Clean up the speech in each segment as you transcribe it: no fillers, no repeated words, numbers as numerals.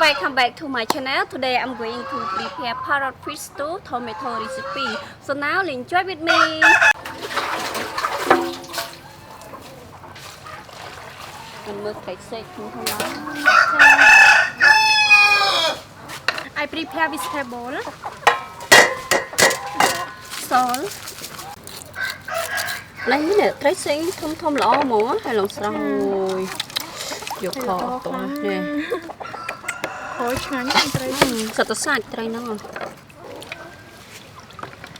welcome back to my channel. Today I'm going to prepare parrot fish stew tomato recipe. So now enjoy with me. I prepare vegetable, salt. Lấy nè, dressing thơm lỏ mỏ hay lòng rồi. Vô kho to nè. Khói ngắn trai. Sao sạch trai nó.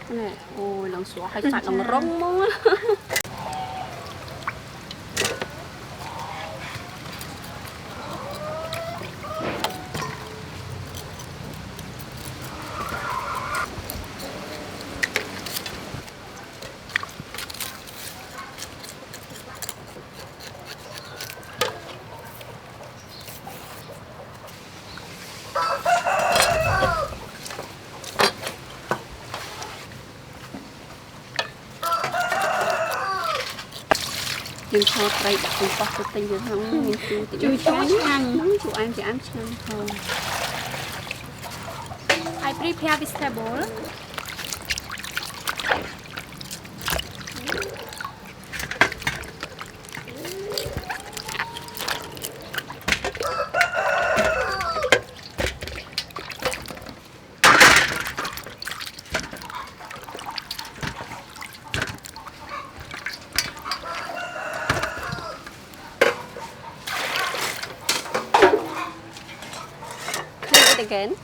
Nè, ôi lòng xóa hay sạch lòng rong mó. Mình cho trai đặt một bát cái tinh không mình chui chán chú ăn thì ăn chán không. I prepare vegetable. Again.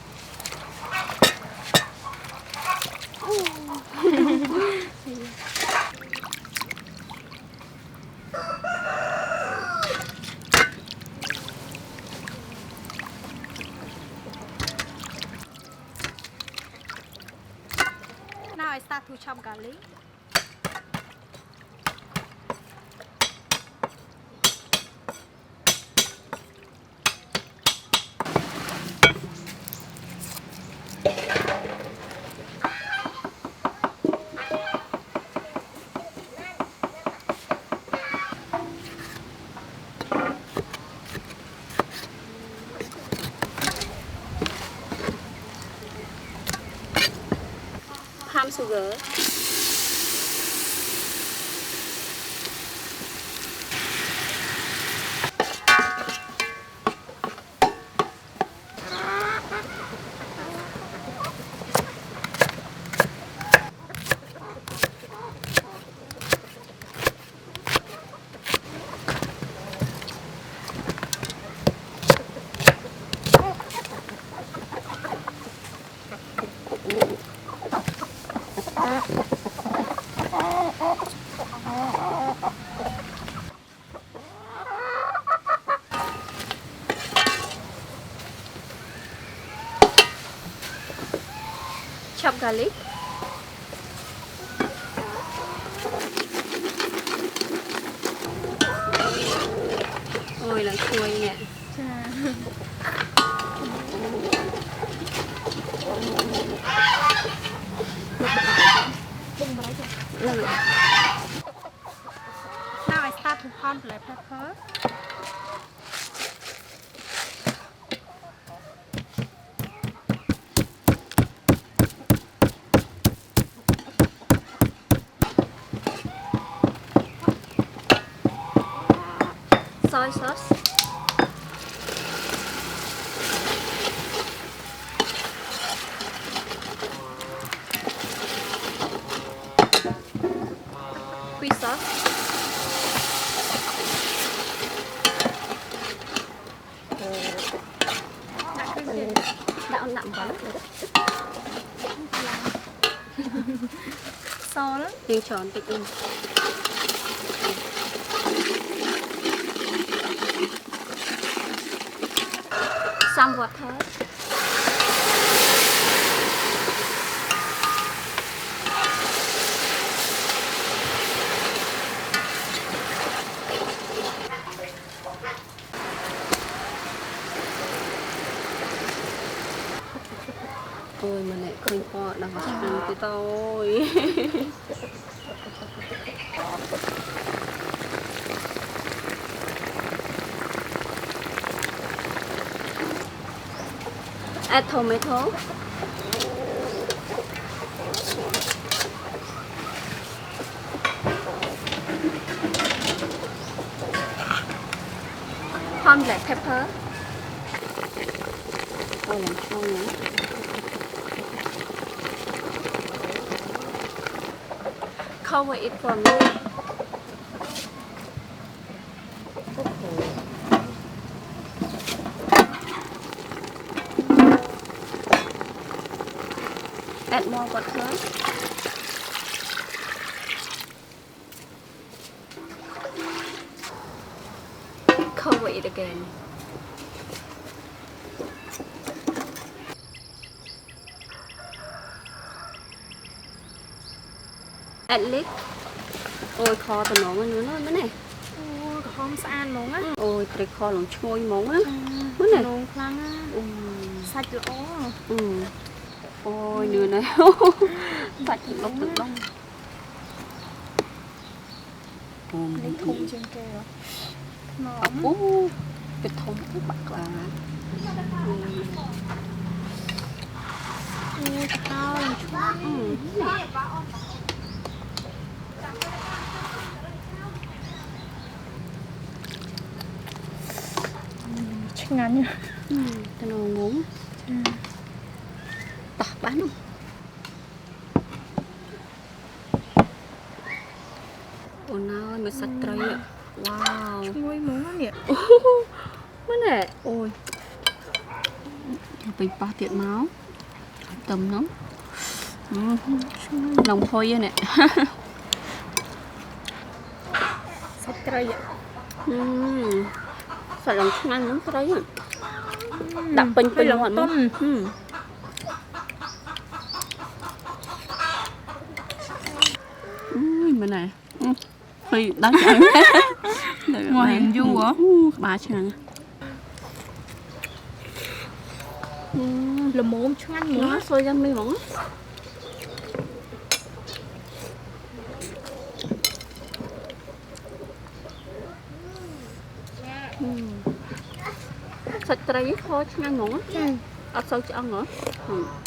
Now I start to chop garlic. Palm sugar. Chop garlic. Ôi là chui nè. Now I start to pound black pepper. Soy sauce. Fish sauce. Đã nặng quá rồi đó. Salt. Tiêu tròn tí tinh. Some water. Ôi mà lại không có đang ăn tới tôi. add tomato ហម black pepper អូយ៉ាងឈ្ងុយណា cover it for me add more butter cover it again add leek អូយខតំណងហ្នឹងមើលនេះ អូក្រហមស្អាតហ្មងណា អូយត្រីខលងឈ្ងុយហ្មងណាមើលនេះ នងខ្លាំងណាសាច់ល្អ អូយនឿនហើយសាច់ទឹកដុំទឹកដុំអូ នេះធំជាងគេហ៎ថ្នម អូវាធំទៅបាក់ខ្លាំងណា អូឆ្កោឡើងឆ្ងាញ់ ឆ្ងាញ់ ទៅនងងងតោះបាននោះអូនអើយមើលសាច់ត្រីវ៉ាវ ឈ្ងុយហ្មងណានេះ មើលនេះអូយពេញប៉ះទៀតមកទឹមហ្នឹងឡងផុយនេះ សាច់ត្រី សាច់ឡងឆ្ងាញ់ហ្នឹងត្រីដាក់ពេញពេញមាត់មកមើលណែឃើញដាច់ហើយងល់យូរហ៎ក្បាលឆ្ងាញ់ ល្មមឆ្ងាញ់ហ្មង សួយយ៉ាងមីហ្មងសាច់ត្រីខឆ្ងាញ់ហ្មងអត់សូវឆ្អឹងហ៎